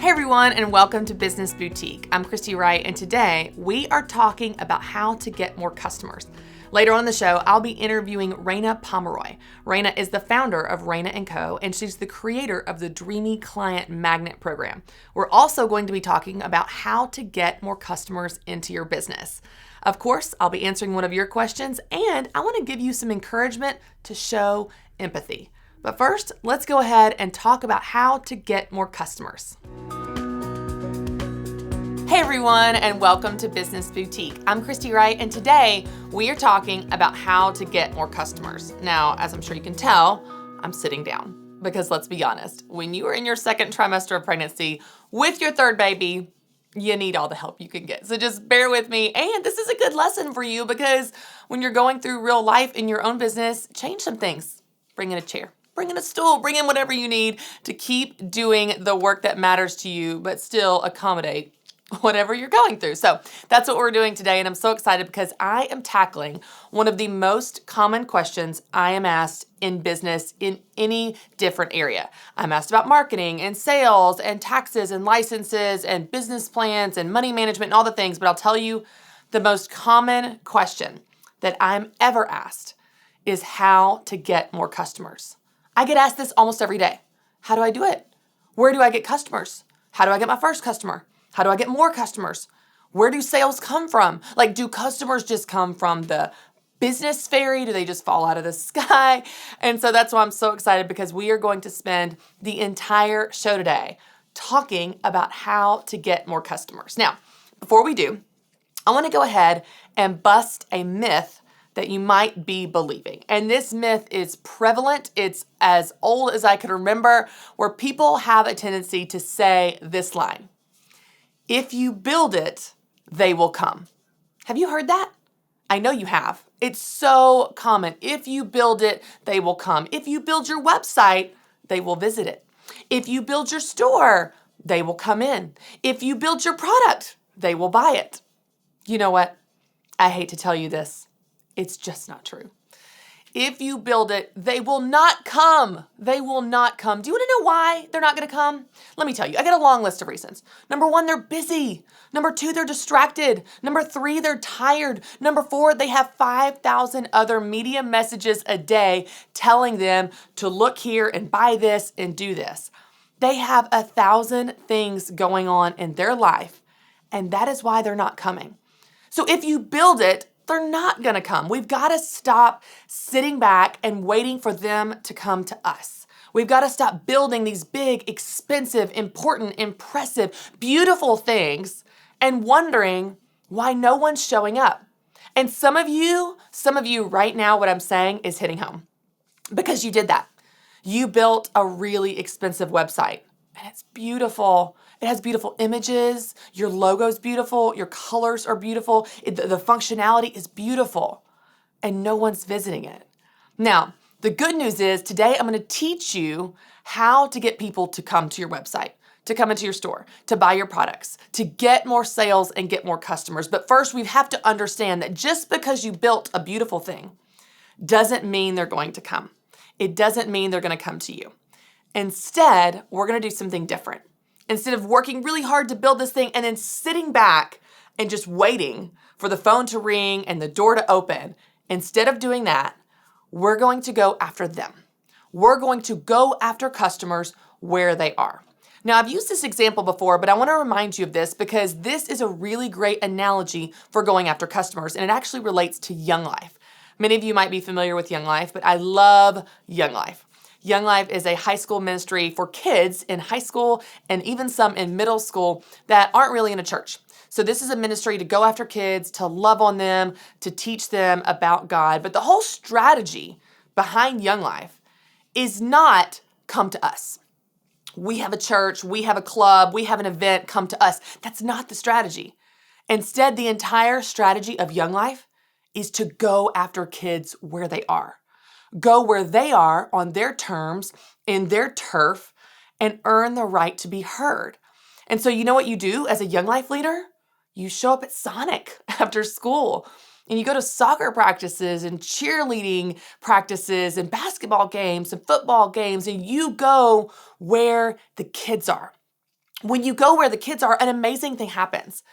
Hey everyone, and welcome to Business Boutique. I'm Christy Wright, and today we are talking about how to get more customers. Later on in the show, I'll be interviewing Raina Pomeroy. Raina is the founder of Raina & Co., and she's the creator of the Dreamy Client Magnet program. We're also going to be talking about how to get more customers into your business. Of course, I'll be answering one of your questions, and I want to give you some encouragement to show empathy. But first, let's go ahead and talk about how to get more customers. Hey everyone, and welcome to Business Boutique. I'm Christy Wright, and today we are talking about how to get more customers. Now, as I'm sure you can tell, I'm sitting down because let's be honest, when you are in your second trimester of pregnancy with your third baby, you need all the help you can get. So just bear with me. And this is a good lesson for you because when you're going through real life in your own business, change some things. Bring in a chair. Bring in a stool, bring in whatever you need to keep doing the work that matters to you, but still accommodate whatever you're going through. So that's what we're doing today. And I'm so excited because I am tackling one of the most common questions I am asked in business in any different area. I'm asked about marketing and sales and taxes and licenses and business plans and money management and all the things. But I'll tell you the most common question that I'm ever asked is how to get more customers. I get asked this almost every day. How do I do it? Where do I get customers? How do I get my first customer? How do I get more customers? Where do sales come from? Like, do customers just come from the business fairy? Do they just fall out of the sky? And so that's why I'm so excited because we are going to spend the entire show today talking about how to get more customers. Now, before we do, I want to go ahead and bust a myth that you might be believing. And this myth is prevalent. It's as old as I could remember, where people have a tendency to say this line: if you build it, they will come. Have you heard that? I know you have. It's so common. If you build it, they will come. If you build your website, they will visit it. If you build your store, they will come in. If you build your product, they will buy it. You know what? I hate to tell you this. It's just not true. If you build it, they will not come. They will not come. Do you want to know why they're not going to come? Let me tell you. I got a long list of reasons. Number 1, they're busy. Number 2, they're distracted. Number 3, they're tired. Number 4, they have 5,000 other media messages a day telling them to look here and buy this and do this. They have 1,000 things going on in their life, and that is why they're not coming. So if you build it, they're not going to come. We've got to stop sitting back and waiting for them to come to us. We've got to stop building these big, expensive, important, impressive, beautiful things and wondering why no one's showing up. And some of you right now, what I'm saying is hitting home because you did that. You built a really expensive website and it's beautiful. It has beautiful images. Your logo's beautiful. Your colors are beautiful. The functionality is beautiful. And no one's visiting it. Now, the good news is today I'm going to teach you how to get people to come to your website, to come into your store, to buy your products, to get more sales and get more customers. But first, we have to understand that just because you built a beautiful thing doesn't mean they're going to come. It doesn't mean they're going to come to you. Instead, we're going to do something different. Instead of working really hard to build this thing and then sitting back and just waiting for the phone to ring and the door to open, instead of doing that, we're going to go after them. We're going to go after customers where they are. Now, I've used this example before, but I want to remind you of this because this is a really great analogy for going after customers, and it actually relates to Young Life. Many of you might be familiar with Young Life, but I love Young Life. Young Life is a high school ministry for kids in high school and even some in middle school that aren't really in a church. So this is a ministry to go after kids, to love on them, to teach them about God. But the whole strategy behind Young Life is not come to us. We have a church, we have a club, we have an event, come to us. That's not the strategy. Instead, the entire strategy of Young Life is to go after kids where they are. Go where they are on their terms, in their turf, and earn the right to be heard. And so you know what you do as a Young Life leader? You show up at Sonic after school and you go to soccer practices and cheerleading practices and basketball games and football games, and you go where the kids are. When you go where the kids are, an amazing thing happens.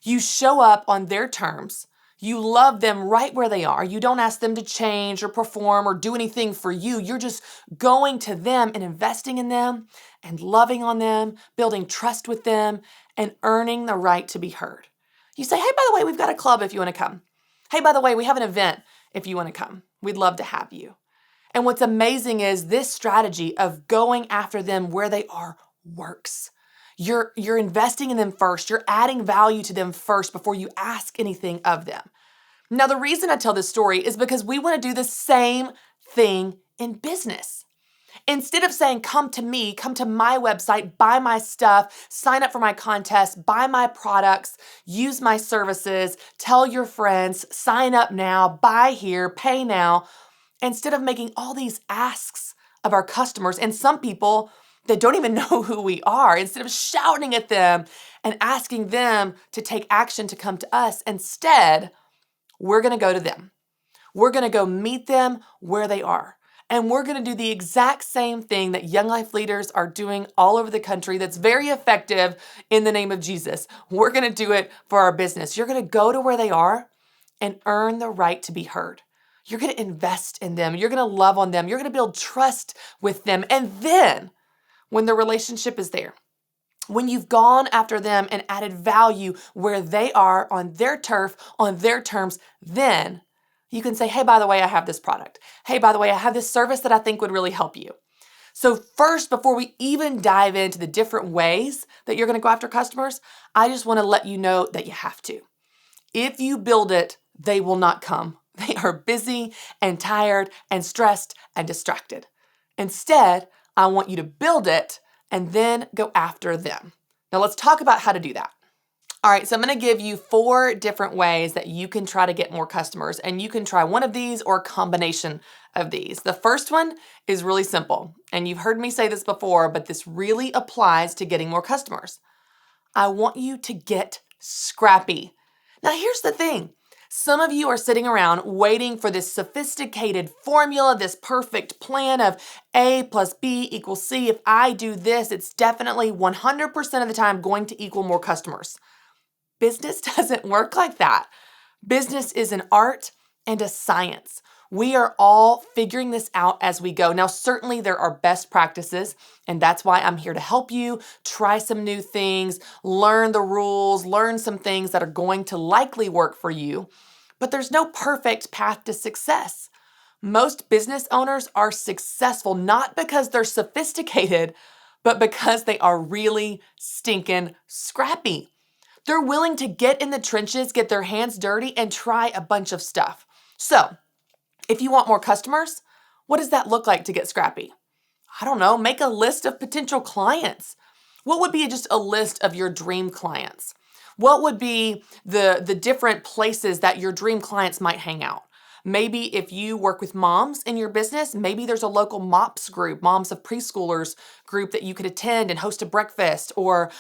You show up on their terms. You love them right where they are. You don't ask them to change or perform or do anything for you. You're just going to them and investing in them and loving on them, building trust with them, and earning the right to be heard. You say, hey, by the way, we've got a club if you want to come. Hey, by the way, we have an event if you want to come. We'd love to have you. And what's amazing is this strategy of going after them where they are works. You're investing in them first. You're adding value to them first before you ask anything of them. Now, the reason I tell this story is because we want to do the same thing in business. Instead of saying, come to me, come to my website, buy my stuff, sign up for my contest, buy my products, use my services, tell your friends, sign up now, buy here, pay now, instead of making all these asks of our customers and some people that don't even know who we are, instead of shouting at them and asking them to take action to come to us, instead, we're going to go to them. We're going to go meet them where they are. And we're going to do the exact same thing that Young Life leaders are doing all over the country that's very effective in the name of Jesus. We're going to do it for our business. You're going to go to where they are and earn the right to be heard. You're going to invest in them. You're going to love on them. You're going to build trust with them. And then when the relationship is there, when you've gone after them and added value where they are on their turf, on their terms, then you can say, hey, by the way, I have this product. Hey, by the way, I have this service that I think would really help you. So first, before we even dive into the different ways that you're going to go after customers, I just want to let you know that you have to. If you build it, they will not come. They are busy and tired and stressed and distracted. Instead, I want you to build it and then go after them. Now let's talk about how to do that. All right, so I'm going to give you 4 different ways that you can try to get more customers, and you can try one of these or a combination of these. The first one is really simple, and you've heard me say this before, but this really applies to getting more customers. I want you to get scrappy. Now here's the thing. Some of you are sitting around waiting for this sophisticated formula, this perfect plan of A plus B equals C. If I do this, it's definitely 100% of the time going to equal more customers. Business doesn't work like that. Business is an art and a science. We are all figuring this out as we go. Now, certainly there are best practices, and that's why I'm here to help you try some new things, learn the rules, learn some things that are going to likely work for you. But there's no perfect path to success. Most business owners are successful not because they're sophisticated, but because they are really stinking scrappy. They're willing to get in the trenches, get their hands dirty, and try a bunch of stuff. So, if you want more customers, what does that look like to get scrappy? I don't know, make a list of potential clients. What would be just a list of your dream clients? What would be the different places that your dream clients might hang out? Maybe if you work with moms in your business, maybe there's a local MOPS group, Moms of Preschoolers group that you could attend and host a breakfast or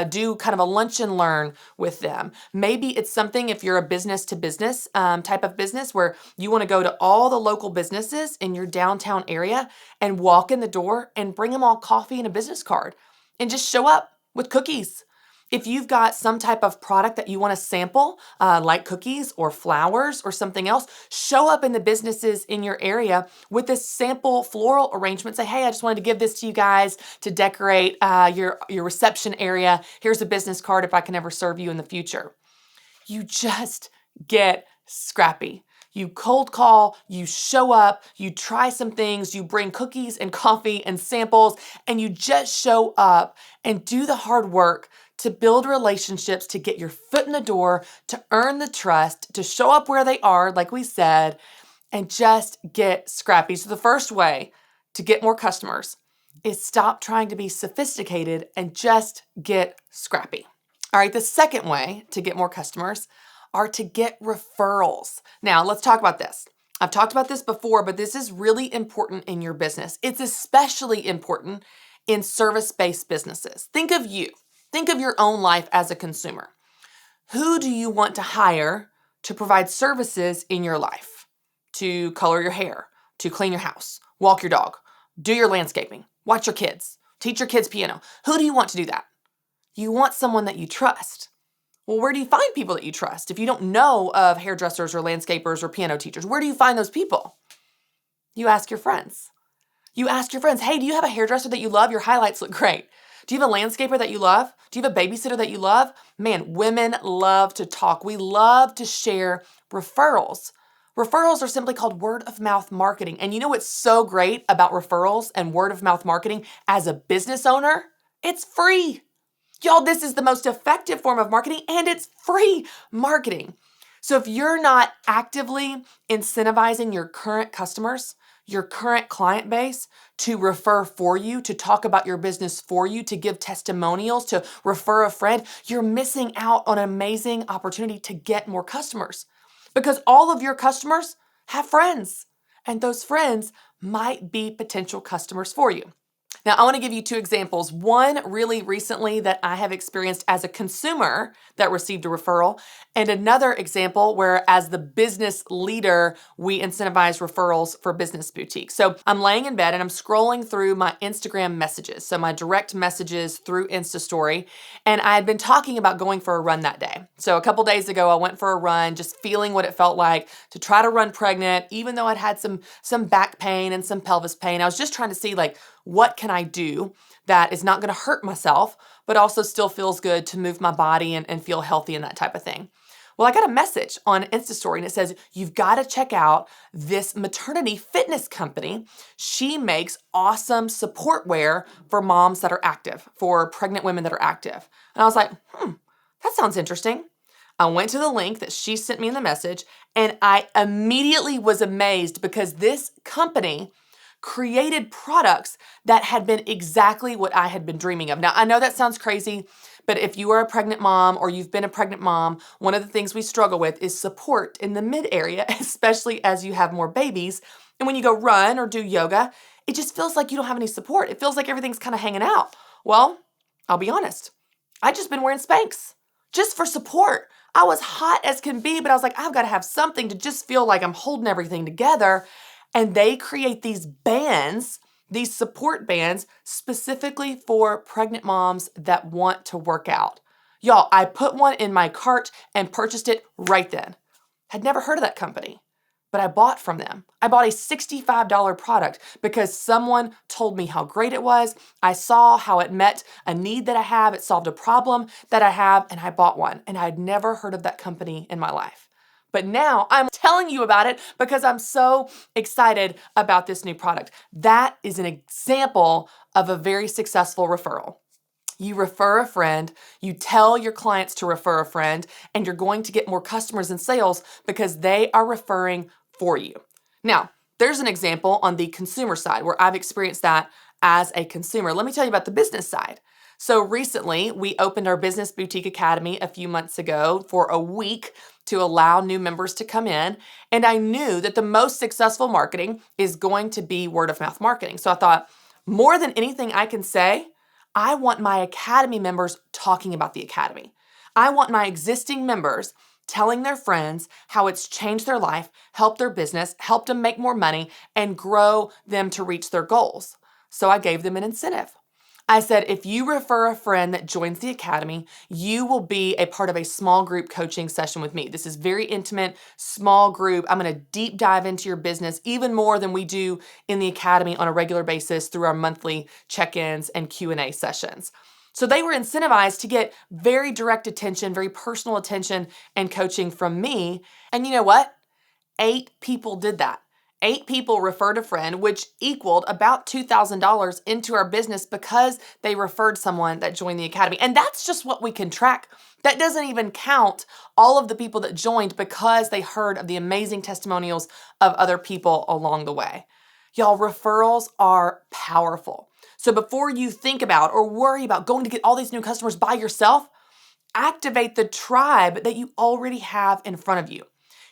do kind of a lunch and learn with them. Maybe it's something if you're a business to business type of business where you want to go to all the local businesses in your downtown area and walk in the door and bring them all coffee and a business card and just show up with cookies. If you've got some type of product that you want to sample, like cookies or flowers or something else, show up in the businesses in your area with this sample floral arrangement. Say, hey, I just wanted to give this to you guys to decorate your reception area. Here's a business card if I can ever serve you in the future. You just get scrappy. You cold call, you show up, you try some things, you bring cookies and coffee and samples, and you just show up and do the hard work to build relationships, to get your foot in the door, to earn the trust, to show up where they are, like we said, and just get scrappy. So the first way to get more customers is stop trying to be sophisticated and just get scrappy. All right, the second way to get more customers are to get referrals. Now, let's talk about this. I've talked about this before, but this is really important in your business. It's especially important in service-based businesses. Think of you. Think of your own life as a consumer. Who do you want to hire to provide services in your life? To color your hair, to clean your house, walk your dog, do your landscaping, watch your kids, teach your kids piano. Who do you want to do that? You want someone that you trust. Well, where do you find people that you trust? If you don't know of hairdressers or landscapers or piano teachers, where do you find those people? You ask your friends. You ask your friends, hey, do you have a hairdresser that you love? Your highlights look great. Do you have a landscaper that you love? Do you have a babysitter that you love? Man, women love to talk. We love to share referrals. Referrals are simply called word of mouth marketing. And you know what's so great about referrals and word of mouth marketing as a business owner? It's free. Y'all, this is the most effective form of marketing and it's free marketing. So if you're not actively incentivizing your current customers, your current client base to refer for you, to talk about your business for you, to give testimonials, to refer a friend, you're missing out on an amazing opportunity to get more customers because all of your customers have friends and those friends might be potential customers for you. Now, I want to give you two examples. One really recently that I have experienced as a consumer that received a referral, and another example where as the business leader, we incentivize referrals for Business Boutique. So I'm laying in bed and I'm scrolling through my Instagram messages, so my direct messages through Insta Story, and I had been talking about going for a run that day. So a couple days ago, I went for a run, just feeling what it felt like to try to run pregnant, even though I'd had some back pain and some pelvis pain. I was just trying to see what can I do that is not going to hurt myself, but also still feels good to move my body and feel healthy and that type of thing. Well, I got a message on Insta Story and it says, you've got to check out this maternity fitness company. She makes awesome support wear for moms that are active, for pregnant women that are active. And I was like, that sounds interesting. I went to the link that she sent me in the message and I immediately was amazed because this company created products that had been exactly what I had been dreaming of. Now, I know that sounds crazy, but if you are a pregnant mom or you've been a pregnant mom, one of the things we struggle with is support in the mid area, especially as you have more babies. And when you go run or do yoga, it just feels like you don't have any support. It feels like everything's kind of hanging out. Well, I'll be honest. I just been wearing Spanx just for support. I was hot as can be, but I was like, I've got to have something to just feel like I'm holding everything together. And they create these bands, these support bands, specifically for pregnant moms that want to work out. Y'all, I put one in my cart and purchased it right then. Had never heard of that company, but I bought from them. I bought a $65 product because someone told me how great it was. I saw how it met a need that I have. It solved a problem that I have, and I bought one. And I'd never heard of that company in my life. But now I'm telling you about it because I'm so excited about this new product. That is an example of a very successful referral. You refer a friend, you tell your clients to refer a friend, and you're going to get more customers and sales because they are referring for you. Now, there's an example on the consumer side where I've experienced that as a consumer. Let me tell you about the business side. So recently, we opened our Business Boutique Academy a few months ago for a week to allow new members to come in. And I knew that the most successful marketing is going to be word of mouth marketing. So I thought, more than anything I can say, I want my Academy members talking about the Academy. I want my existing members telling their friends how it's changed their life, helped their business, helped them make more money, and grow them to reach their goals. So I gave them an incentive. I said, if you refer a friend that joins the Academy, you will be a part of a small group coaching session with me. This is very intimate, small group. I'm going to deep dive into your business even more than we do in the Academy on a regular basis through our monthly check-ins and Q&A sessions. So they were incentivized to get very direct attention, very personal attention and coaching from me. And you know what? 8 people did that. 8 people referred a friend, which equaled about $2,000 into our business because they referred someone that joined the Academy. And that's just what we can track. That doesn't even count all of the people that joined because they heard of the amazing testimonials of other people along the way. Y'all, referrals are powerful. So before you think about or worry about going to get all these new customers by yourself, activate the tribe that you already have in front of you.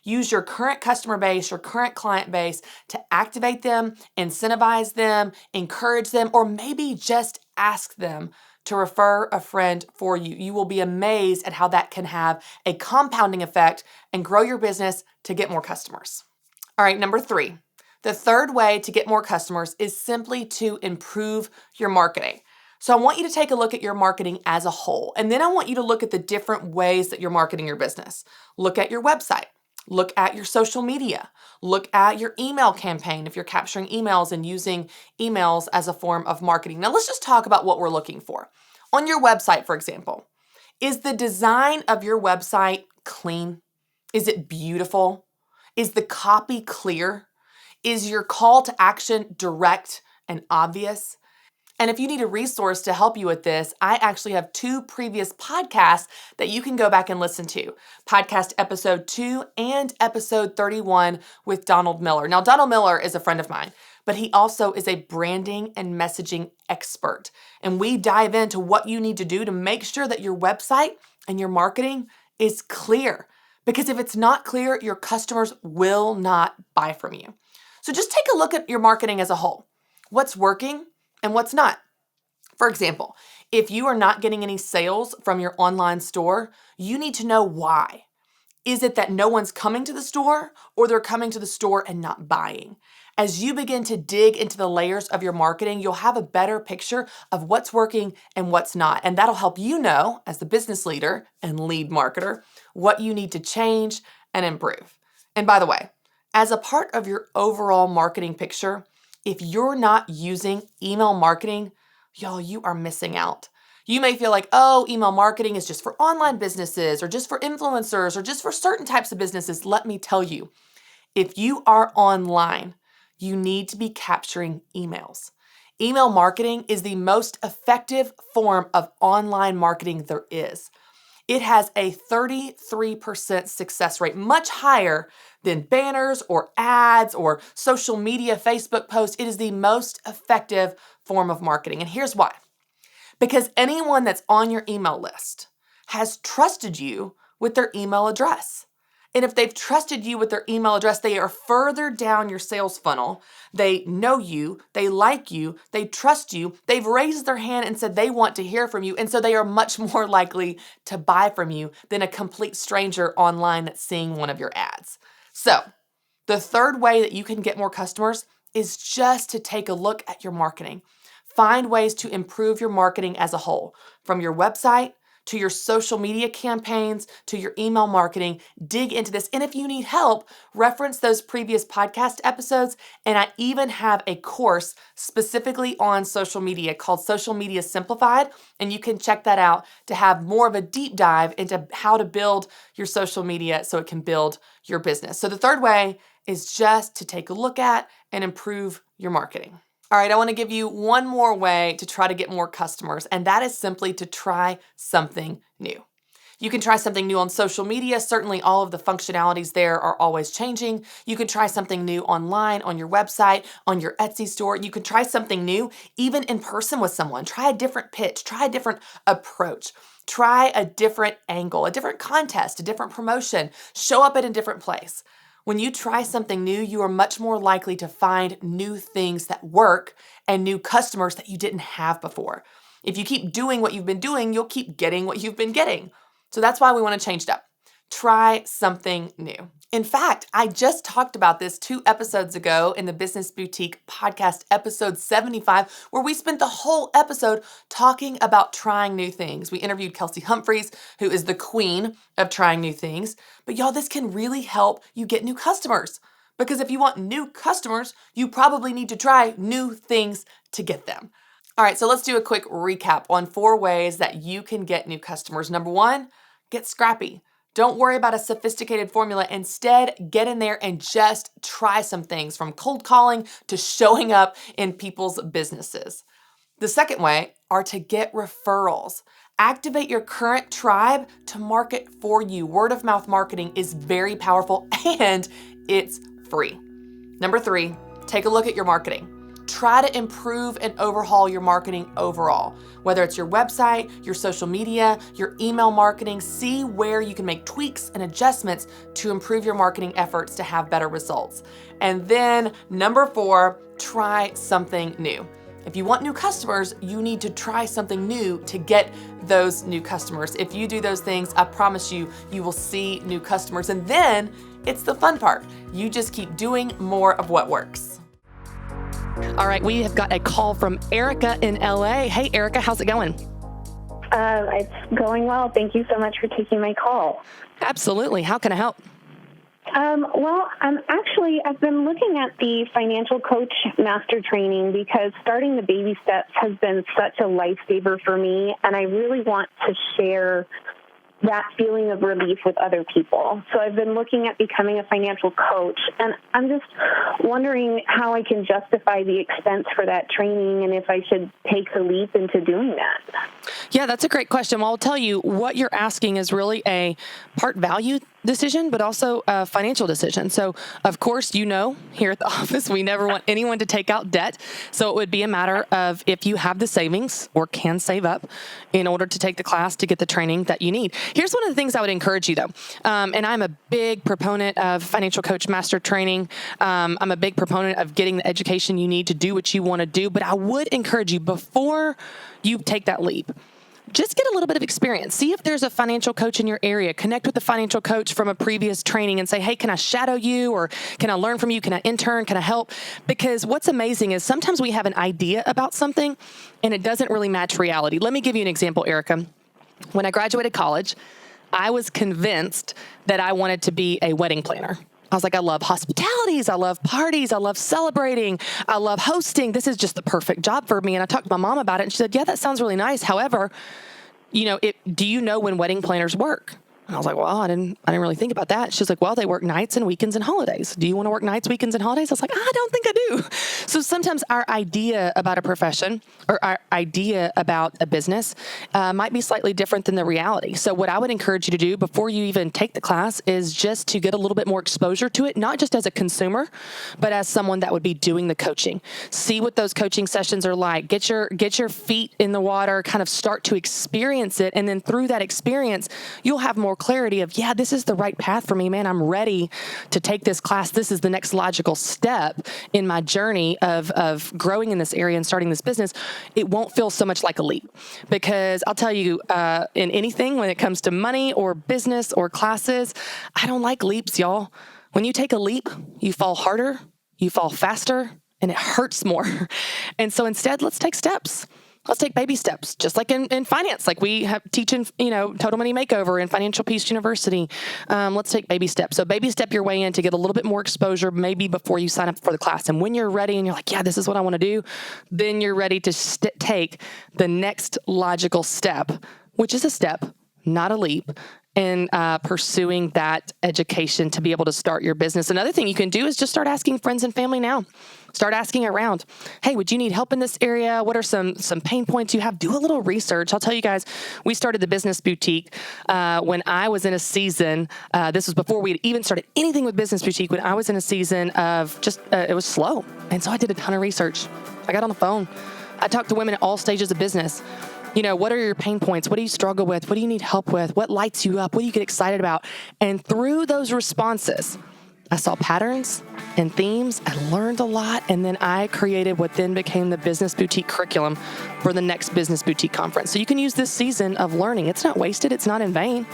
Use your current customer base, your current client base to activate them, incentivize them, encourage them, or maybe just ask them to refer a friend for you. You will be amazed at how that can have a compounding effect and grow your business to get more customers. All right, number 3. The third way to get more customers is simply to improve your marketing. So I want you to take a look at your marketing as a whole. And then I want you to look at the different ways that you're marketing your business. Look at your website. Look at your social media. Look at your email campaign if you're capturing emails and using emails as a form of marketing. Now let's just talk about what we're looking for. On your website, for example, is the design of your website clean? Is it beautiful? Is the copy clear? Is your call to action direct and obvious? And if you need a resource to help you with this, I actually have 2 previous podcasts that you can go back and listen to. Podcast episode 2 and episode 31 with Donald Miller. Now, Donald Miller is a friend of mine, but he also is a branding and messaging expert. And we dive into what you need to do to make sure that your website and your marketing is clear. Because if it's not clear, your customers will not buy from you. So just take a look at your marketing as a whole. What's working and what's not? For example, if you are not getting any sales from your online store, you need to know why. Is it that no one's coming to the store, or they're coming to the store and not buying? As you begin to dig into the layers of your marketing, you'll have a better picture of what's working and what's not. And that'll help you know, as the business leader and lead marketer, what you need to change and improve. And by the way, as a part of your overall marketing picture, if you're not using email marketing, y'all, you are missing out. You may feel like, oh, email marketing is just for online businesses or just for influencers or just for certain types of businesses. Let me tell you, if you are online, you need to be capturing emails. Email marketing is the most effective form of online marketing there is. It has a 33% success rate, much higher than banners or ads or social media, Facebook posts. It is the most effective form of marketing. And here's why. Because anyone that's on your email list has trusted you with their email address. And if they've trusted you with their email address, they are further down your sales funnel. They know you, they like you, they trust you, they've raised their hand and said they want to hear from you. And so they are much more likely to buy from you than a complete stranger online that's seeing one of your ads. So the third way that you can get more customers is just to take a look at your marketing. Find ways to improve your marketing as a whole, from your website to your social media campaigns, to your email marketing. Dig into this. And if you need help, reference those previous podcast episodes. And I even have a course specifically on social media called Social Media Simplified. And you can check that out to have more of a deep dive into how to build your social media so it can build your business. So the third way is just to take a look at and improve your marketing. All right, I want to give you one more way to try to get more customers, and that is simply to try something new. You can try something new on social media. Certainly all of the functionalities there are always changing. You could try something new online, on your website, on your Etsy store. You could try something new even in person with someone. Try a different pitch, try a different approach, try a different angle, a different contest, a different promotion. Show up at a different place. When you try something new, you are much more likely to find new things that work and new customers that you didn't have before. If you keep doing what you've been doing, you'll keep getting what you've been getting. So that's why we want to change it up. Try something new. In fact, I just talked about this 2 episodes ago in the Business Boutique podcast, episode 75, where we spent the whole episode talking about trying new things. We interviewed Kelsey Humphreys, who is the queen of trying new things. But y'all, this can really help you get new customers. Because if you want new customers, you probably need to try new things to get them. All right, so let's do a quick recap on 4 ways that you can get new customers. Number 1, get scrappy. Don't worry about a sophisticated formula. Instead, get in there and just try some things, from cold calling to showing up in people's businesses. The second way are to get referrals. Activate your current tribe to market for you. Word of mouth marketing is very powerful and it's free. Number 3, take a look at your marketing. Try to improve and overhaul your marketing overall, whether it's your website, your social media, your email marketing. See where you can make tweaks and adjustments to improve your marketing efforts to have better results. And then number 4, try something new. If you want new customers, you need to try something new to get those new customers. If you do those things, I promise you, you will see new customers. And then it's the fun part. You just keep doing more of what works. All right, we have got a call from Erika in LA. Hey, Erika, how's it going? It's going well. Thank you so much for taking my call. Absolutely. How can I help? I've been looking at the financial coach master training because starting the baby steps has been such a lifesaver for me, and I really want to share that feeling of relief with other people. So I've been looking at becoming a financial coach, and I'm just wondering how I can justify the expense for that training and if I should take the leap into doing that. Yeah, that's a great question. Well, I'll tell you, what you're asking is really a part value decision, but also a financial decision. So, of course, here at the office, we never want anyone to take out debt. So it would be a matter of if you have the savings or can save up in order to take the class to get the training that you need. Here's one of the things I would encourage you, though. And I'm a big proponent of financial coach master training. I'm a big proponent of getting the education you need to do what you want to do. But I would encourage you, before you take that leap, just get a little bit of experience. See if there's a financial coach in your area. Connect with the financial coach from a previous training and say, hey, can I shadow you? Or can I learn from you? Can I intern? Can I help? Because what's amazing is sometimes we have an idea about something and it doesn't really match reality. Let me give you an example, Erika. When I graduated college, I was convinced that I wanted to be a wedding planner. I was like, I love hospitalities. I love parties. I love celebrating. I love hosting. This is just the perfect job for me. And I talked to my mom about it and she said, yeah, that sounds really nice. However, do you know when wedding planners work? And I was like, well, I didn't really think about that. She's like, well, they work nights and weekends and holidays. Do you want to work nights, weekends, and holidays? I was like, I don't think I do. So sometimes our idea about a profession or our idea about a business might be slightly different than the reality. So what I would encourage you to do before you even take the class is just to get a little bit more exposure to it, not just as a consumer, but as someone that would be doing the coaching. See what those coaching sessions are like. Get your feet in the water, kind of start to experience it. And then through that experience, you'll have more clarity of, yeah, this is the right path for me, man. I'm ready to take this class. This is the next logical step in my journey of growing in this area and starting this business. It won't feel so much like a leap, because I'll tell you, in anything, when it comes to money or business or classes, I don't like leaps, y'all. When you take a leap, you fall harder, you fall faster, and it hurts more. And so instead, let's take steps. Let's take baby steps, just like in finance, like we have teaching, Total Money Makeover and Financial Peace University. Let's take baby steps. So baby step your way in to get a little bit more exposure, maybe before you sign up for the class. And when you're ready and you're like, yeah, this is what I want to do, then you're ready to take the next logical step, which is a step, not a leap, in pursuing that education to be able to start your business. Another thing you can do is just start asking friends and family now. Start asking around. Hey, would you need help in this area? What are some pain points you have? Do a little research. I'll tell you guys, we started the Business Boutique when I was in a season. This was before we had even started anything with Business Boutique. When I was in a season of just, it was slow. And so I did a ton of research. I got on the phone. I talked to women at all stages of business. What are your pain points? What do you struggle with? What do you need help with? What lights you up? What do you get excited about? And through those responses, I saw patterns and themes. I learned a lot. And then I created what then became the Business Boutique curriculum for the next Business Boutique conference. So you can use this season of learning. It's not wasted. It's not in vain.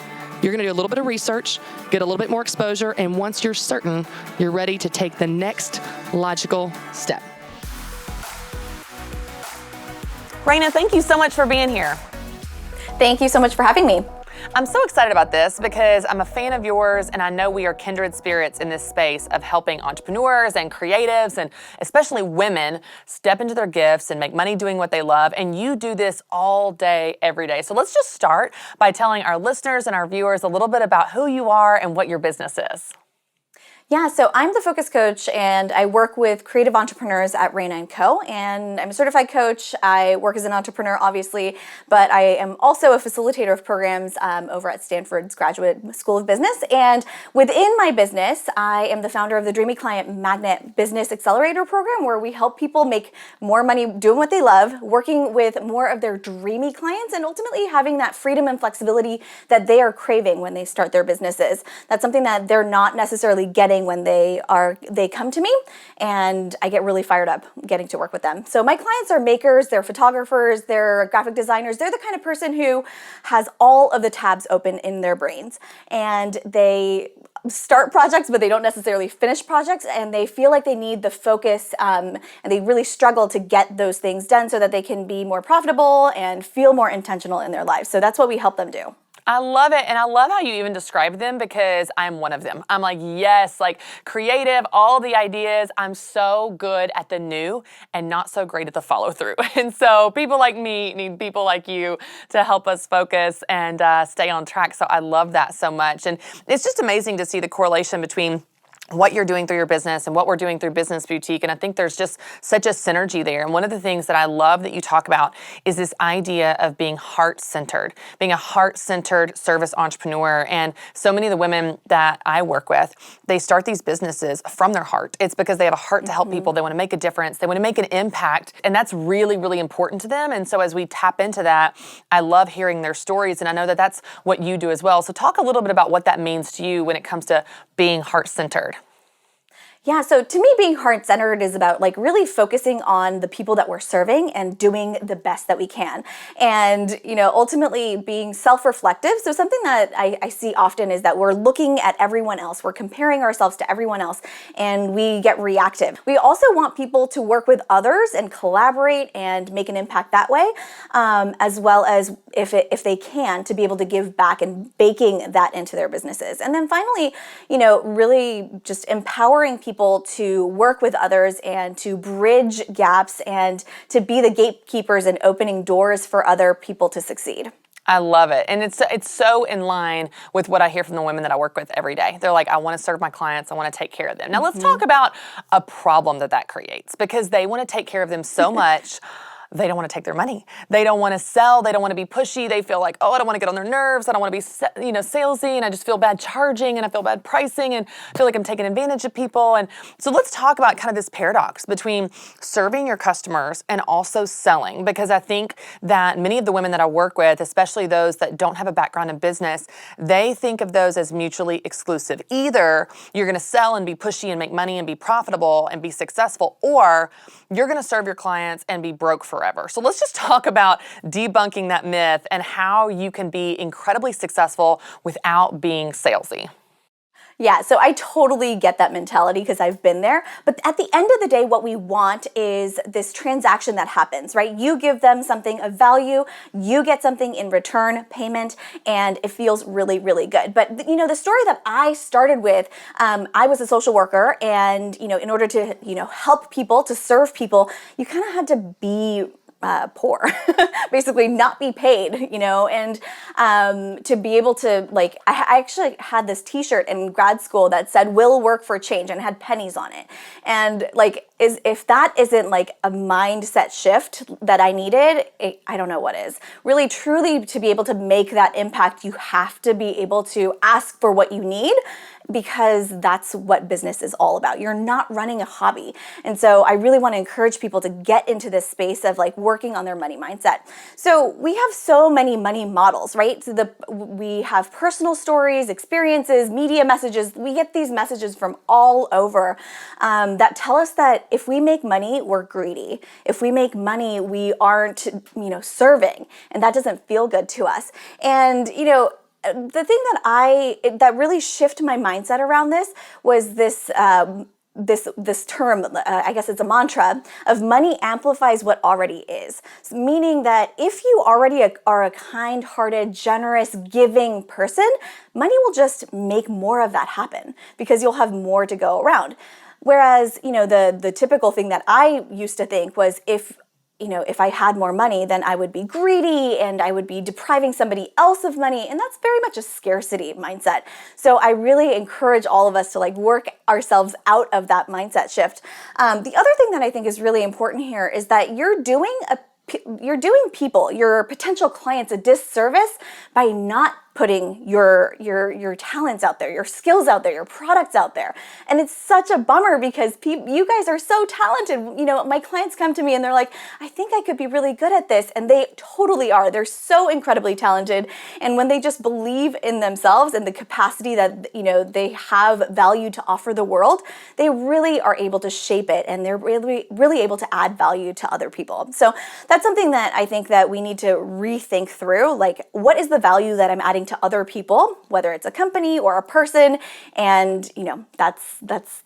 You're going to do a little bit of research, get a little bit more exposure. And once you're certain, you're ready to take the next logical step. Raina, thank you so much for being here. Thank you so much for having me. I'm so excited about this because I'm a fan of yours, and I know we are kindred spirits in this space of helping entrepreneurs and creatives, and especially women, step into their gifts and make money doing what they love. And you do this all day, every day. So let's just start by telling our listeners and our viewers a little bit about who you are and what your business is. Yeah, so I'm the Focus Coach, and I work with creative entrepreneurs at Raina & Co. And I'm a certified coach. I work as an entrepreneur, obviously, but I am also a facilitator of programs over at Stanford's Graduate School of Business. And within my business, I am the founder of the Dreamy Client Magnet Business Accelerator Program, where we help people make more money doing what they love, working with more of their dreamy clients, and ultimately having that freedom and flexibility that they are craving when they start their businesses. That's something that they're not necessarily getting getting when they come to me, and I get really fired up getting to work with them. So my clients are makers, they're photographers, they're graphic designers. They're the kind of person who has all of the tabs open in their brains, and they start projects, but they don't necessarily finish projects, and they feel like they need the focus, and they really struggle to get those things done so that they can be more profitable and feel more intentional in their lives. So that's what we help them do. I love it. And I love how you even describe them, because I'm one of them. I'm like, yes, like creative, all the ideas. I'm so good at the new and not so great at the follow through. And so people like me need people like you to help us focus and stay on track. So I love that so much. And it's just amazing to see the correlation between what you're doing through your business and what we're doing through Business Boutique. And I think there's just such a synergy there. And one of the things that I love that you talk about is this idea of being heart-centered, being a heart-centered service entrepreneur. And so many of the women that I work with, they start these businesses from their heart. It's because they have a heart to help people. They want to make a difference. They want to make an impact. And that's really, really important to them. And so as we tap into that, I love hearing their stories. And I know that that's what you do as well. So talk a little bit about what that means to you when it comes to being heart-centered. Yeah, so to me, being heart-centered is about like really focusing on the people that we're serving and doing the best that we can. And, ultimately being self-reflective. So something that I see often is that we're looking at everyone else. We're comparing ourselves to everyone else, and we get reactive. We also want people to work with others and collaborate and make an impact that way, as well as if they can, to be able to give back and baking that into their businesses. And then finally, really just empowering people to work with others and to bridge gaps and to be the gatekeepers and opening doors for other people to succeed. I love it. And it's so in line with what I hear from the women that I work with every day. They're like, I want to serve my clients. I want to take care of them. Now let's talk about a problem that creates, because they want to take care of them so much. They don't want to take their money. They don't want to sell. They don't want to be pushy. They feel like, I don't want to get on their nerves. I don't want to be, salesy, and I just feel bad charging, and I feel bad pricing, and I feel like I'm taking advantage of people. And so let's talk about kind of this paradox between serving your customers and also selling, because I think that many of the women that I work with, especially those that don't have a background in business, they think of those as mutually exclusive. Either you're going to sell and be pushy and make money and be profitable and be successful, or you're going to serve your clients and be broke forever. So let's just talk about debunking that myth and how you can be incredibly successful without being salesy. Yeah, so I totally get that mentality because I've been there. But at the end of the day, what we want is this transaction that happens, right? You give them something of value, you get something in return, payment, and it feels really, really good. But the story that I started with, I was a social worker, and in order to help people, to serve people, you kind of had to be poor, basically not be paid, and to be able to, I actually had this t-shirt in grad school that said, "Will work for change," and had pennies on it. And if that isn't a mindset shift that I needed, I don't know what is. Really, truly, to be able to make that impact, you have to be able to ask for what you need, because that's what business is all about. You're not running a hobby. And so I really want to encourage people to get into this space of working on their money mindset. So we have so many money models, right? So we have personal stories, experiences, media messages. We get these messages from all over that tell us that if we make money, we're greedy. If we make money, we aren't, serving, and that doesn't feel good to us. And, the thing that really shifted my mindset around this was this this term, I guess it's a mantra, of money amplifies what already is. Meaning that if you already are a kind-hearted, generous, giving person, money will just make more of that happen because you'll have more to go around. Whereas, the typical thing that I used to think was if I had more money, then I would be greedy and I would be depriving somebody else of money. And that's very much a scarcity mindset. So I really encourage all of us to work ourselves out of that mindset shift. The other thing that I think is really important here is that you're doing people, your potential clients, a disservice by not putting your talents out there, your skills out there, your products out there. And it's such a bummer because you guys are so talented. You know, my clients come to me and they're like, I think I could be really good at this. And they totally are. They're so incredibly talented. And when they just believe in themselves and the capacity that, you know, they have value to offer the world, they really are able to shape it, and they're really, really able to add value to other people. So that's something that I think that we need to rethink through. Like, what is the value that I'm adding to other people, whether it's a company or a person? And, you know, that's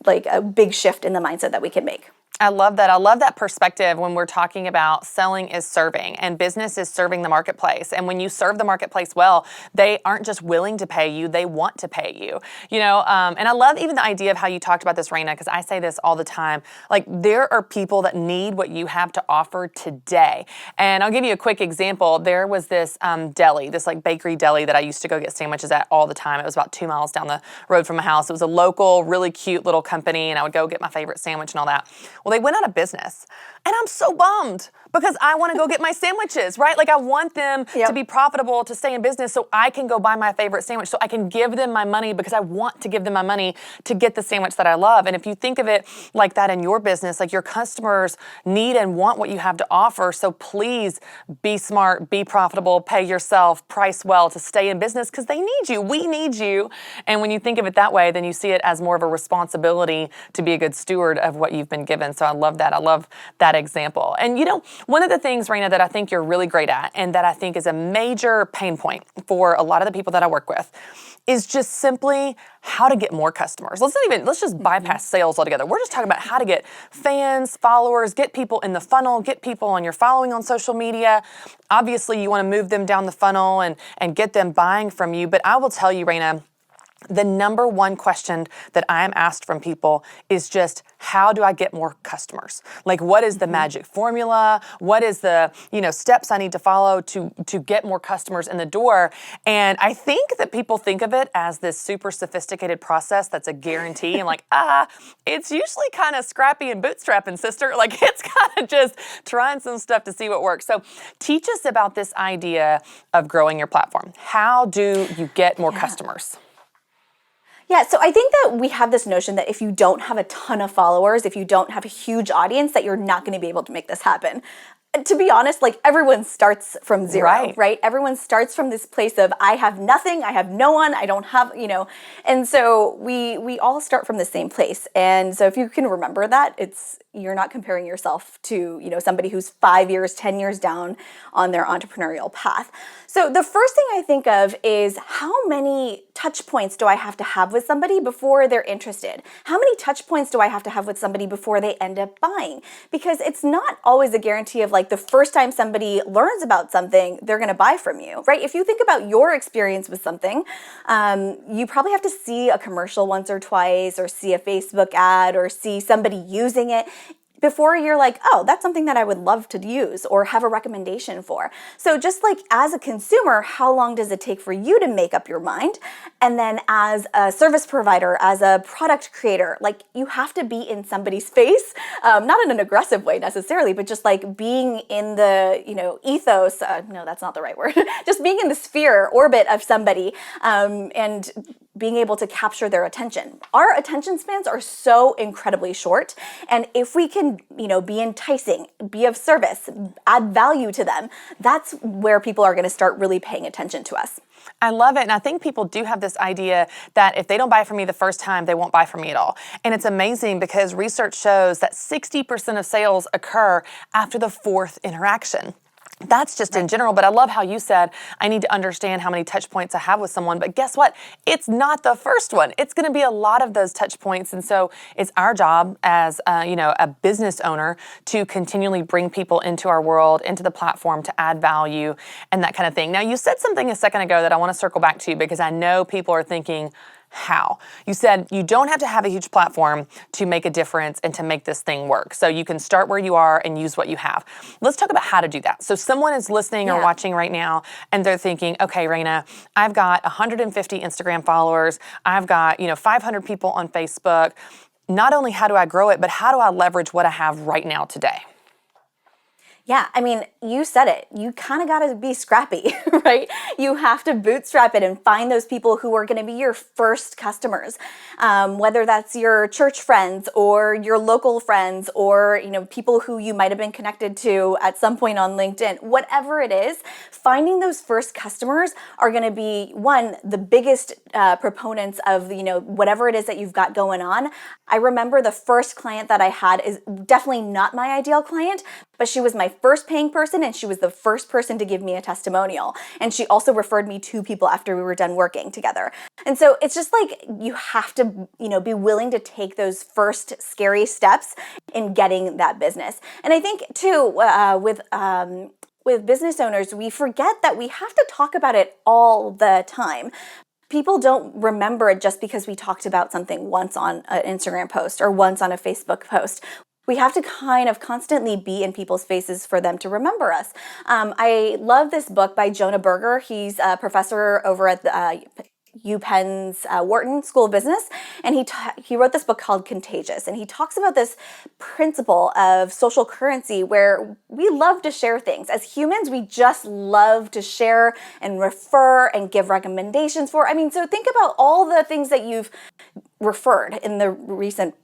like a big shift in the mindset that we can make. I love that. I love that perspective when we're talking about selling is serving and business is serving the marketplace. And when you serve the marketplace well, they aren't just willing to pay you, they want to pay you. You know, and I love even the idea of how you talked about this, Raina, because I say this all the time. Like, there are people that need what you have to offer today. And I'll give you a quick example. There was this deli, this like bakery deli that I used to go get sandwiches at all the time. It was about 2 miles down the road from my house. It was a local, really cute little company, and I would go get my favorite sandwich and all that. Well, they went out of business, and I'm so bummed because I want to go get my sandwiches, right? Like, I want them to be profitable, to stay in business so I can go buy my favorite sandwich, so I can give them my money because I want to give them my money to get the sandwich that I love. And if you think of it like that in your business, like, your customers need and want what you have to offer, so please be smart, be profitable, pay yourself, price well to stay in business because they need you. We need you. And when you think of it that way, then you see it as more of a responsibility to be a good steward of what you've been given. So I love that. I love that example. And, you know, one of the things, Raina, that I think you're really great at and that I think is a major pain point for a lot of the people that I work with is just simply how to get more customers. Let's just bypass sales altogether. We're just talking about how to get fans, followers, get people in the funnel, get people on your following on social media. Obviously, you want to move them down the funnel and get them buying from you. But I will tell you, Raina, the number one question that I'm asked from people is just, how do I get more customers? Like, what is the magic formula? What is the, you know, steps I need to follow to get more customers in the door? And I think that people think of it as this super sophisticated process that's a guarantee and like, it's usually kind of scrappy and bootstrapping, sister. Like, it's kind of just trying some stuff to see what works. So teach us about this idea of growing your platform. How do you get more customers? Yeah, so I think that we have this notion that if you don't have a ton of followers, if you don't have a huge audience, that you're not going to be able to make this happen. To be honest, like, everyone starts from zero, right? Everyone starts from this place of, I have nothing, I have no one, I don't have, you know, and so we all start from the same place. And so if you can remember that, you're not comparing yourself to, you know, somebody who's 5 years, 10 years down on their entrepreneurial path. So the first thing I think of is, how many touch points do I have to have with somebody before they're interested? How many touch points do I have to have with somebody before they end up buying? Because it's not always a guarantee of, like, the first time somebody learns about something, they're going to buy from you, right? If you think about your experience with something, you probably have to see a commercial once or twice, or see a Facebook ad, or see somebody using it before you're like, oh, that's something that I would love to use or have a recommendation for. So just like as a consumer, how long does it take for you to make up your mind? And then as a service provider, as a product creator, like, you have to be in somebody's face, not in an aggressive way necessarily, but just like being in the, you know, ethos, no, that's not the right word, just being in the sphere, orbit of somebody, and being able to capture their attention. Our attention spans are so incredibly short. And if we can, you know, be enticing, be of service, add value to them, that's where people are going to start really paying attention to us. I love it. And I think people do have this idea that if they don't buy from me the first time, they won't buy from me at all. And it's amazing because research shows that 60% of sales occur after the fourth interaction. That's just in general, but I love how you said, I need to understand how many touch points I have with someone. But guess what? It's not the first one. It's going to be a lot of those touch points. And so it's our job as a business owner to continually bring people into our world, into the platform, to add value and that kind of thing. Now, you said something a second ago that I want to circle back to, because I know people are thinking, how? You said you don't have to have a huge platform to make a difference and to make this thing work. So you can start where you are and use what you have. Let's talk about how to do that. So someone is listening or watching right now and they're thinking, okay, Raina, I've got 150 Instagram followers. I've got, 500 people on Facebook. Not only how do I grow it, but how do I leverage what I have right now today? Yeah, I mean, you said it. You kind of got to be scrappy, right? You have to bootstrap it and find those people who are going to be your first customers, whether that's your church friends or your local friends or people who you might have been connected to at some point on LinkedIn. Whatever it is, finding those first customers are going to be the biggest proponents of whatever it is that you've got going on. I remember the first client that I had is definitely not my ideal client, but she was my first paying person and she was the first person to give me a testimonial. And she also referred me to people after we were done working together. And so it's just like you have to, be willing to take those first scary steps in getting that business. And I think too, with business owners, we forget that we have to talk about it all the time. People don't remember it just because we talked about something once on an Instagram post or once on a Facebook post. We have to kind of constantly be in people's faces for them to remember us. I love this book by Jonah Berger. He's a professor over at the UPenn's Wharton School of Business, and he wrote this book called Contagious, and he talks about this principle of social currency where we love to share things. As humans, we just love to share and refer and give recommendations for. So think about all the things that you've referred in the recent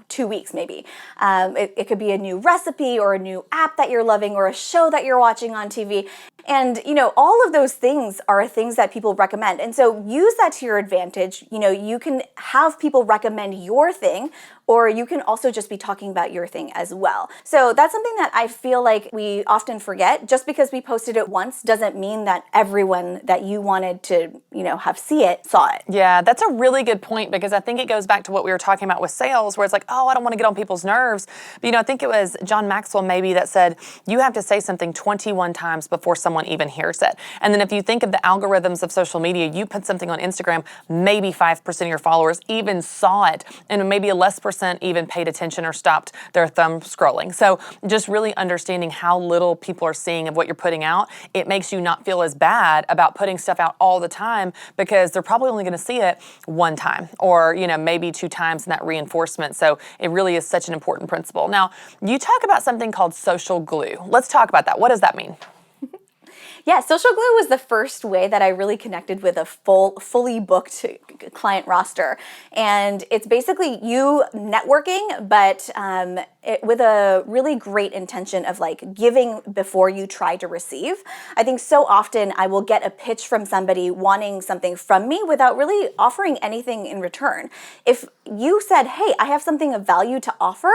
2 weeks maybe. It could be a new recipe or a new app that you're loving or a show that you're watching on TV. And, all of those things are things that people recommend. And so use that to your advantage. You can have people recommend your thing, or you can also just be talking about your thing as well. So that's something that I feel like we often forget. Just because we posted it once doesn't mean that everyone that you wanted to, have see it, saw it. Yeah, that's a really good point, because I think it goes back to what we were talking about with sales, where it's like, oh, I don't want to get on people's nerves. But, I think it was John Maxwell maybe that said, you have to say something 21 times before someone even hears it. And then if you think of the algorithms of social media, you put something on Instagram, maybe 5% of your followers even saw it, and maybe a less percent even paid attention or stopped their thumb scrolling. So just really understanding how little people are seeing of what you're putting out, it makes you not feel as bad about putting stuff out all the time, because they're probably only going to see it one time or, maybe 2 times in that reinforcement. So it really is such an important principle. Now, you talk about something called social glue. Let's talk about that. What does that mean? Yeah, social glue was the first way that I really connected with a fully booked client roster. And it's basically you networking, but with a really great intention of like giving before you try to receive. I think so often I will get a pitch from somebody wanting something from me without really offering anything in return. If you said, hey, I have something of value to offer,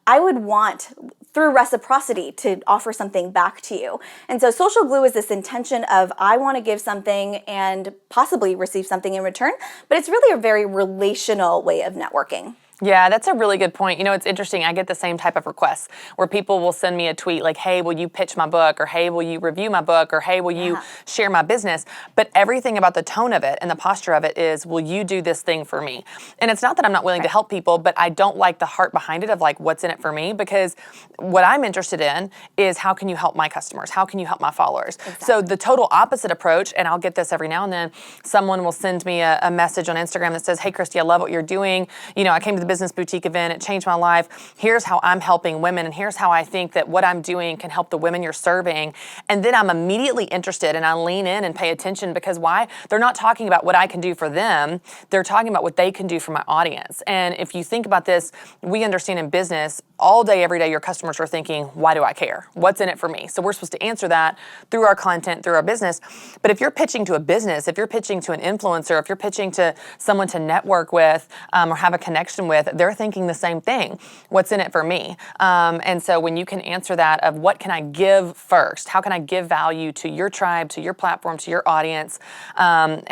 I would want, through reciprocity, to offer something back to you. And so social glue is this intention of I want to give something and possibly receive something in return, but it's really a very relational way of networking. Yeah, that's a really good point. It's interesting. I get the same type of requests where people will send me a tweet like, hey, will you pitch my book? Or hey, will you review my book? Or hey, will you share my business? But everything about the tone of it and the posture of it is, will you do this thing for me? And it's not that I'm not willing to help people, but I don't like the heart behind it of like, what's in it for me? Because what I'm interested in is, how can you help my customers? How can you help my followers? Exactly. So the total opposite approach, and I'll get this every now and then, someone will send me a message on Instagram that says, hey, Christy, I love what you're doing. I came to the Business Boutique event. It changed my life. Here's how I'm helping women, and here's how I think that what I'm doing can help the women you're serving. And then I'm immediately interested, and I lean in and pay attention, because why? They're not talking about what I can do for them. They're talking about what they can do for my audience. And if you think about this, we understand in business, all day, every day, your customers are thinking, why do I care? What's in it for me? So we're supposed to answer that through our content, through our business. But if you're pitching to a business, if you're pitching to an influencer, if you're pitching to someone to network with or have a connection with, they're thinking the same thing. What's in it for me? And so when you can answer that of what can I give first? How can I give value to your tribe, to your platform, to your audience, and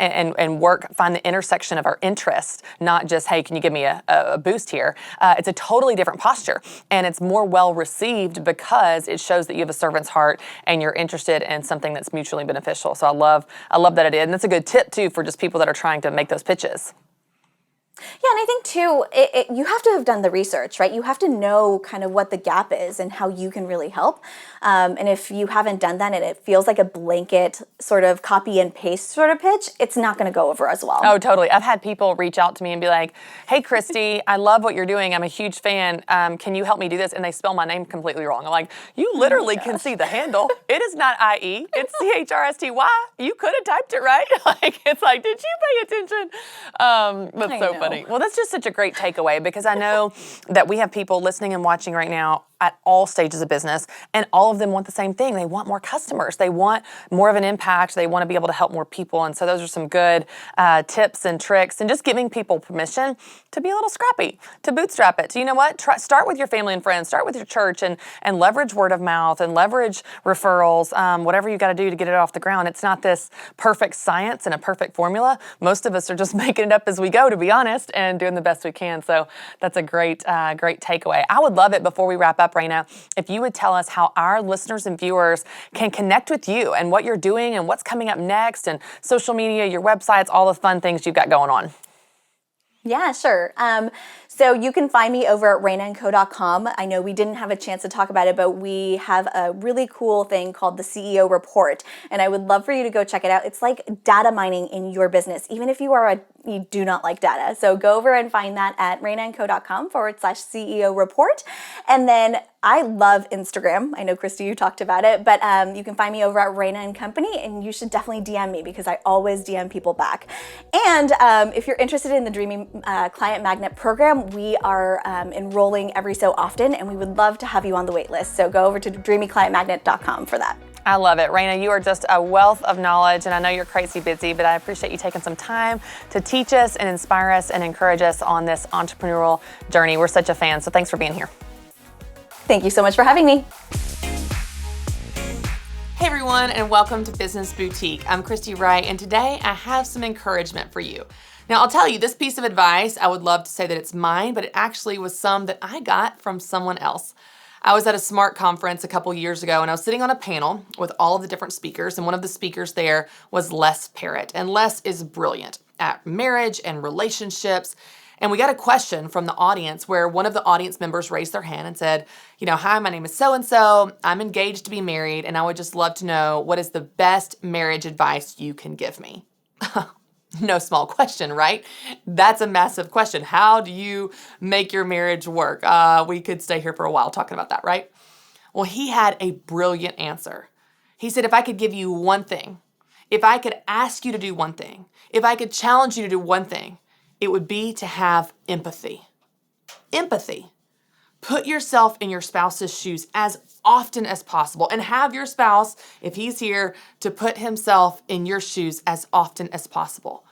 find the intersection of our interests, not just, hey, can you give me a boost here? It's a totally different posture, and it's more well received because it shows that you have a servant's heart and you're interested in something that's mutually beneficial. So I love that it is. And that's a good tip too for just people that are trying to make those pitches. Yeah, and I think too, you have to have done the research, right? You have to know kind of what the gap is and how you can really help. And if you haven't done that and it feels like a blanket sort of copy and paste sort of pitch, it's not going to go over as well. Oh, totally. I've had people reach out to me and be like, hey, Christy, I love what you're doing. I'm a huge fan. Can you help me do this? And they spell my name completely wrong. I'm like, you literally can see the handle. It is not IE. It's CHRSTY. You could have typed it right. It's like, did you pay attention? That's so funny. Well, that's just such a great takeaway because I know that we have people listening and watching right now at all stages of business, and all of them want the same thing. They want more customers. They want more of an impact. They want to be able to help more people. And so those are some good tips and tricks and just giving people permission to be a little scrappy, to bootstrap it. So you know what? Start with your family and friends. Start with your church and leverage word of mouth and leverage referrals, whatever you got to do to get it off the ground. It's not this perfect science and a perfect formula. Most of us are just making it up as we go, to be honest, and doing the best we can. So that's a great takeaway. I would love it before we wrap up, Raina, if you would tell us how our listeners and viewers can connect with you and what you're doing and what's coming up next and social media, your websites, all the fun things you've got going on. Yeah, sure. So you can find me over at rainaandco.com. I know we didn't have a chance to talk about it, but we have a really cool thing called the CEO report, and I would love for you to go check it out. It's like data mining in your business, even if you do not like data. So go over and find that at rainaandco.com/CEO report. And then I love Instagram. I know, Christy, you talked about it, but you can find me over at Raina and Company, and you should definitely DM me because I always DM people back. And if you're interested in the Dreamy Client Magnet program, we are enrolling every so often, and we would love to have you on the wait list. So go over to dreamyclientmagnet.com for that. I love it. Raina, you are just a wealth of knowledge, and I know you're crazy busy, but I appreciate you taking some time to teach us and inspire us and encourage us on this entrepreneurial journey. We're such a fan, so thanks for being here. Thank you so much for having me. Hey everyone, and welcome to Business Boutique. I'm Christy Wright, and today I have some encouragement for you. Now, I'll tell you, this piece of advice, I would love to say that it's mine, but it actually was some that I got from someone else. I was at a SMART conference a couple years ago, and I was sitting on a panel with all of the different speakers, and one of the speakers there was Les Parrott. And Les is brilliant at marriage and relationships. And we got a question from the audience where one of the audience members raised their hand and said, hi, my name is so-and-so. I'm engaged to be married, and I would just love to know what is the best marriage advice you can give me. No small question, right? That's a massive question. How do you make your marriage work? We could stay here for a while talking about that, right? Well, he had a brilliant answer. He said, if I could give you one thing, if I could ask you to do one thing, if I could challenge you to do one thing, it would be to have empathy. Empathy. Put yourself in your spouse's shoes as often as possible and have your spouse, if he's here, to put himself in your shoes as often as possible.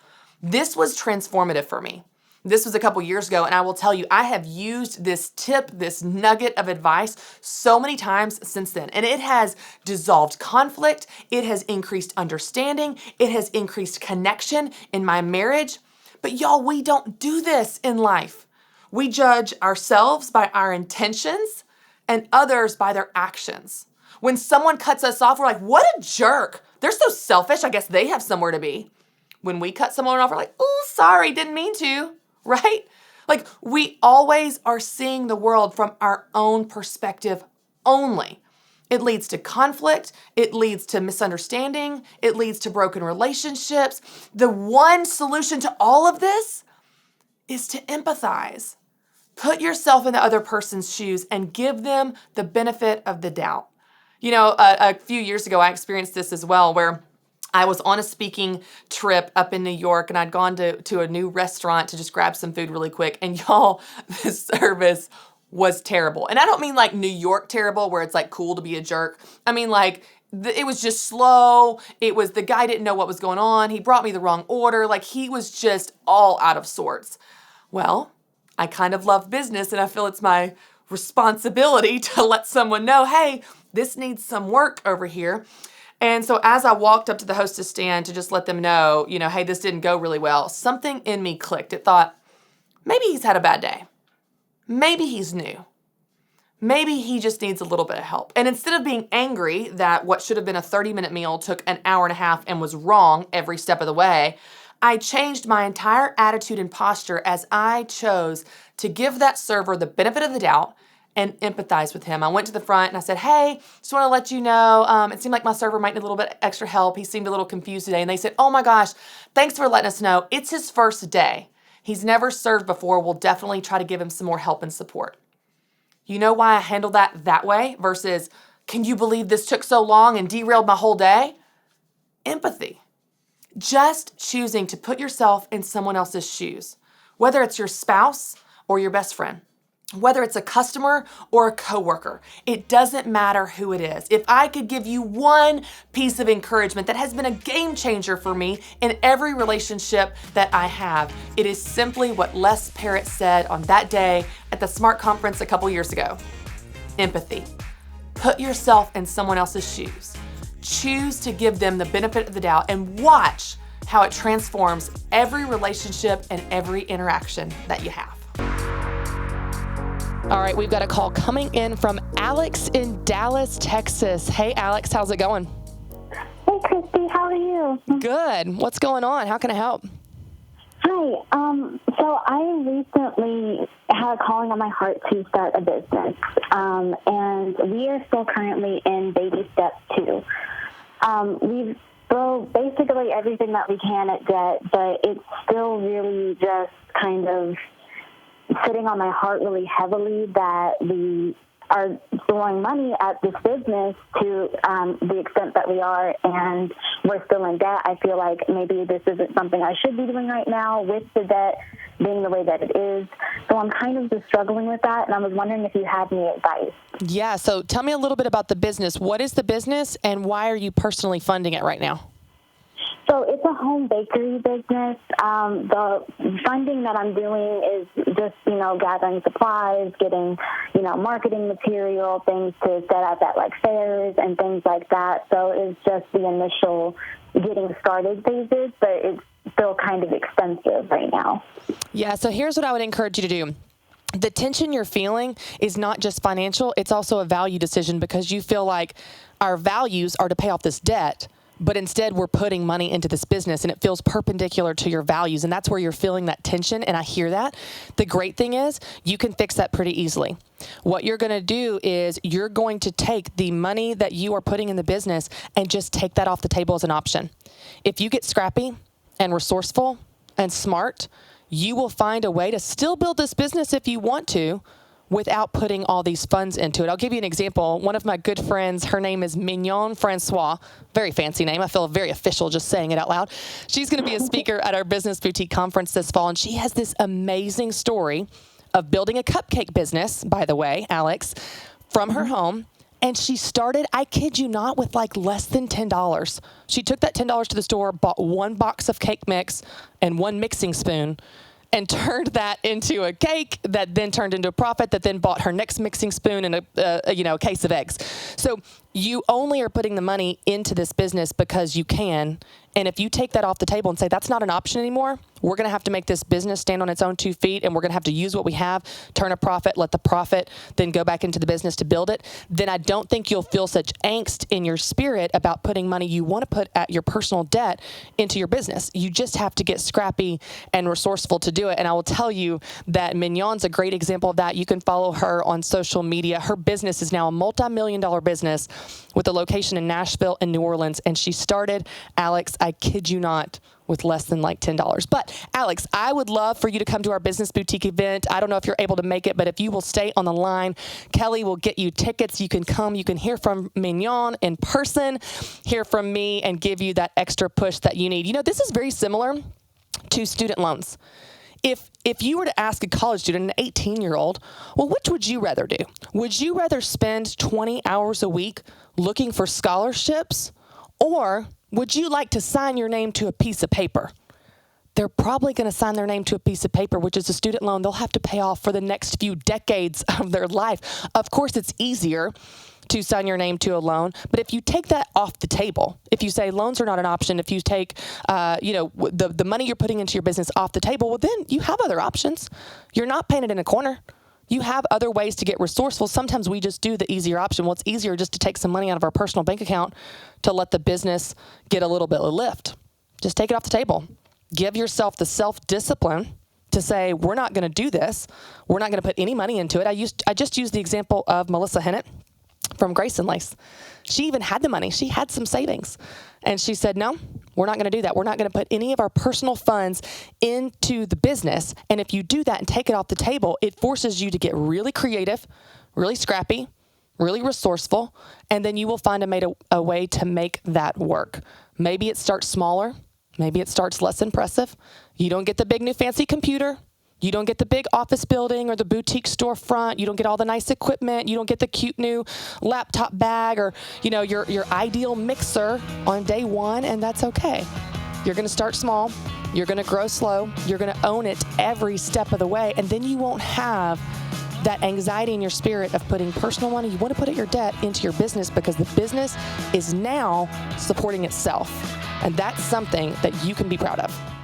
This was transformative for me. This was a couple years ago, and I will tell you, I have used this tip, this nugget of advice so many times since then, and it has dissolved conflict, it has increased understanding, it has increased connection in my marriage. But y'all, we don't do this in life. We judge ourselves by our intentions and others by their actions. When someone cuts us off, we're like, what a jerk. They're so selfish. I guess they have somewhere to be. When we cut someone off, we're like, oh, sorry, didn't mean to, right? Like, we always are seeing the world from our own perspective only. It leads to conflict. It leads to misunderstanding. It leads to broken relationships. The one solution to all of this is to empathize. Put yourself in the other person's shoes and give them the benefit of the doubt. A few years ago, I experienced this as well, where I was on a speaking trip up in New York, and I'd gone to a new restaurant to just grab some food really quick. And y'all, the service was terrible. And I don't mean like New York terrible, where it's like cool to be a jerk. I mean like it was just slow. It was the guy didn't know what was going on. He brought me the wrong order. Like he was just all out of sorts. Well, I kind of love business, and I feel it's my responsibility to let someone know, hey, this needs some work over here. And so as I walked up to the hostess stand to just let them know, hey, this didn't go really well, something in me clicked. It thought, maybe he's had a bad day. Maybe he's new. Maybe he just needs a little bit of help. And instead of being angry that what should have been a 30-minute meal took an hour and a half and was wrong every step of the way, I changed my entire attitude and posture as I chose to give that server the benefit of the doubt and empathize with him. I went to the front and I said, hey, just want to let you know, it seemed like my server might need a little bit extra help. He seemed a little confused today. And they said, oh my gosh, thanks for letting us know. It's his first day. He's never served before. We'll definitely try to give him some more help and support. You know why I handled that way versus, can you believe this took so long and derailed my whole day? Empathy. Just choosing to put yourself in someone else's shoes, whether it's your spouse or your best friend, whether it's a customer or a coworker. It doesn't matter who it is. If I could give you one piece of encouragement that has been a game changer for me in every relationship that I have, it is simply what Les Parrott said on that day at the SMART conference a couple years ago. Empathy. Put yourself in someone else's shoes. Choose to give them the benefit of the doubt and watch how it transforms every relationship and every interaction that you have. All right, we've got a call coming in from Alex in Dallas, Texas. Hey, Alex, how's it going? Hey, Christy, how are you? Good. What's going on? How can I help? Hi. So I recently had a calling on my heart to start a business, and we are still currently in baby step 2. We've thrown basically everything that we can at debt, but it's still really just kind of sitting on my heart really heavily that we are throwing money at this business to the extent that we are, and we're still in debt. I feel like maybe this isn't something I should be doing right now with the debt being the way that it is. So I'm kind of just struggling with that, and I was wondering if you had any advice. Yeah, so tell me a little bit about the business. What is the business, and why are you personally funding it right now? So it's a home bakery business. The funding that I'm doing is just, gathering supplies, getting, marketing material, things to set up at like fairs and things like that. So it's just the initial getting started phases, but it's still kind of expensive right now. Yeah, so here's what I would encourage you to do. The tension you're feeling is not just financial, it's also a value decision because you feel like our values are to pay off this debt, but instead we're putting money into this business and it feels perpendicular to your values. And that's where you're feeling that tension. And I hear that. The great thing is you can fix that pretty easily. What you're going to do is you're going to take the money that you are putting in the business and just take that off the table as an option. If you get scrappy and resourceful and smart, you will find a way to still build this business if you want to, without putting all these funds into it. I'll give you an example. One of my good friends, her name is Mignon Francois, very fancy name. I feel very official just saying it out loud. She's going to be a speaker at our Business Boutique Conference this fall, and she has this amazing story of building a cupcake business, by the way, Alex, from her home. And she started, I kid you not, with like less than $10. She took that $10 to the store, bought one box of cake mix and one mixing spoon, and turned that into a cake that then turned into a profit that then bought her next mixing spoon and a case of eggs. So you only are putting the money into this business because you can. And if you take that off the table and say, that's not an option anymore, we're going to have to make this business stand on its own 2 feet, and we're going to have to use what we have, turn a profit, let the profit then go back into the business to build it, then I don't think you'll feel such angst in your spirit about putting money you want to put at your personal debt into your business. You just have to get scrappy and resourceful to do it. And I will tell you that Mignon's a great example of that. You can follow her on social media. Her business is now a multi-million-dollar business with a location in Nashville and New Orleans. And she started, Alex, I kid you not, with less than like $10. But Alex, I would love for you to come to our Business Boutique event. I don't know if you're able to make it, but if you will stay on the line, Kelly will get you tickets. You can come, you can hear from Mignon in person, hear from me, and give you that extra push that you need. You know, this is very similar to student loans. If you were to ask a college student, an 18-year-old, well, which would you rather do? Would you rather spend 20 hours a week looking for scholarships, or would you like to sign your name to a piece of paper? They're probably going to sign their name to a piece of paper, which is a student loan they'll have to pay off for the next few decades of their life. Of course, it's easier to sign your name to a loan, but if you take that off the table, if you say loans are not an option, if you take, the money you're putting into your business off the table, well, then you have other options. You're not painted in a corner. You have other ways to get resourceful. Sometimes we just do the easier option. Well, it's easier just to take some money out of our personal bank account to let the business get a little bit of lift. Just take it off the table. give yourself the self-discipline to say, we're not going to do this. We're not going to put any money into it. I just used the example of Melissa Hennett from Grace and Lace. She even had the money. She had some savings. And she said, no, we're not going to do that. We're not going to put any of our personal funds into the business. And if you do that and take it off the table, it forces you to get really creative, really scrappy, really resourceful, and then you will find a way to make that work. Maybe it starts smaller. Maybe it starts less impressive. You don't get the big new fancy computer. You don't get the big office building or the boutique storefront. You don't get all the nice equipment. You don't get the cute new laptop bag or, your ideal mixer on day one, and that's okay. You're going to start small. You're going to grow slow. You're going to own it every step of the way, and then you won't have that anxiety in your spirit of putting personal money. You want to put your debt into your business because the business is now supporting itself. And that's something that you can be proud of.